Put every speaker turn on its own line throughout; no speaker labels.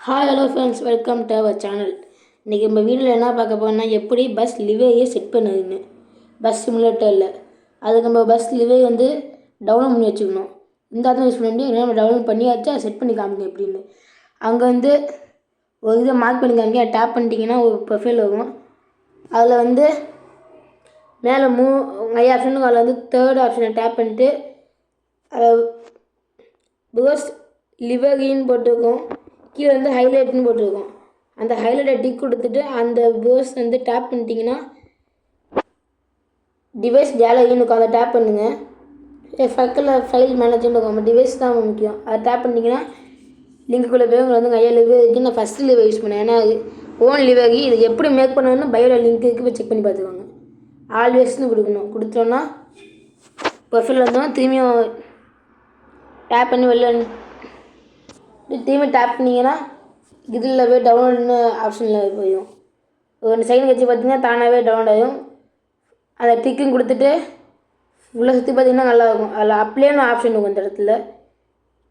Hi hello friends, welcome to our channel. இன்றைக்கி நம்ம வீடியோவில் என்ன பார்க்க போகிறோம்னா, எப்படி பஸ் லிவேயை செட் பண்ணுதுன்னு. பஸ் சிமுலேட்டரில் அதுக்கு நம்ம பஸ் லிவே வந்து டவுன்லோட் பண்ணி வச்சுக்கணும். இந்த தான் யூஸ் பண்ணி நம்ம டவுன்லோட் பண்ணி வச்சு அதை செட் பண்ணி காமிங்க எப்படின்னு. அங்கே வந்து ஒரு இதை மார்க் பண்ணி காமிங்க. டேப் பண்ணிட்டீங்கன்னா ஒரு ப்ரொஃபைல் வரும். அதில் வந்து மேலே நிறைய ஆப்ஷனுக்கு அதில் வந்து தேர்ட் ஆப்ஷனை டேப் பண்ணிட்டு பஸ் லிவரின்னு போட்டிருக்கோம். கீழே வந்து ஹைலைட்னு போட்டிருக்கோம். அந்த ஹைலைட்டை டிக் கொடுத்துட்டு அந்த வேர்ஸ் வந்து டேப் பண்ணிட்டீங்கன்னா டிவைஸ் கேலரின்னு இருக்கும். அதை டேப் பண்ணுங்கள். பக்கத்தில் ஃபைல் மேனேஜர்னு இருக்கும். நம்ம டிவைஸ் தான் முக்கியம். அதை டேப் பண்ணிட்டீங்கன்னா லிங்க்குள்ளே போய் உங்களுக்கு வந்து நிறைய லிவர் இருக்குது. நான் ஃபஸ்ட்டு லிவர் யூஸ் பண்ணேன். ஏன்னா ஓன் லிவரி இது எப்படி மேக் பண்ணணும்னு பயோவில் லிங்க் இருக்குது, போய் செக் பண்ணி பார்த்துக்கோங்க. ஆல்வேஸ்னு கொடுக்கணும். கொடுத்தோன்னா ப்ரொஃபைல் வந்தோன்னா திரும்பியும் டேப் பண்ணி வெளில திரும்பி டேப் பண்ணிங்கன்னா இதில் போய் டவுன்லோட்னு ஆப்ஷனில் போயிடும். ஒரு செகண்ட் கழிச்சு பார்த்தீங்கன்னா தானாகவே டவுன்லோட் ஆகும். அதை டிக்கும் கொடுத்துட்டு உள்ளே சுற்றி பார்த்தீங்கன்னா நல்லாயிருக்கும். அதில் அப்ளேன்னு ஆப்ஷன் இருக்கும். இந்த இடத்துல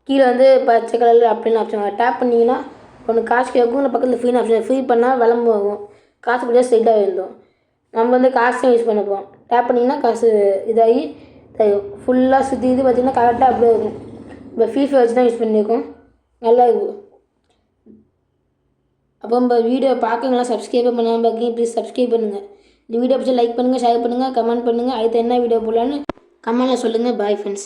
கீழே வந்து பச்சை கலரில் அப்ளேன்னு ஆப்ஷன் டேப் பண்ணிங்கன்னா ஒன்று காசு கேட்கும். இல்லை பக்கத்தில் ஃப்ரீ ஆப்ஷன் ஃப்ரீ பண்ணால் விளம்பு ஆகும். காசு பிடிச்சா ஸ்ட்ரைட்டாக இருந்தோம். நம்ம வந்து காசு தான் யூஸ் பண்ணப்போம். டேப் பண்ணிங்கன்னா காசு இதாகி ஃபுல்லாக சுற்றி இது பார்த்திங்கன்னா கரெக்டாக அப்படியே இருக்கும். இப்போ ஃபீஃபை வச்சு தான் யூஸ் பண்ணியிருக்கோம். நல்லா இருக்கும். அப்போ நம்ம வீடியோ பார்க்கறவங்களாம் சப்ஸ்கிரைபே பண்ணாமல் பார்க்கீங்க, ப்ளீஸ் சப்ஸ்கிரைப் பண்ணுங்கள். இந்த வீடியோ பிடிச்சி லைக் பண்ணுங்கள், ஷேர் பண்ணுங்கள், கமெண்ட் பண்ணுங்கள். அடுத்து என்ன வீடியோ போடலான்னு கமெண்ட்டில் சொல்லுங்கள். Bye friends.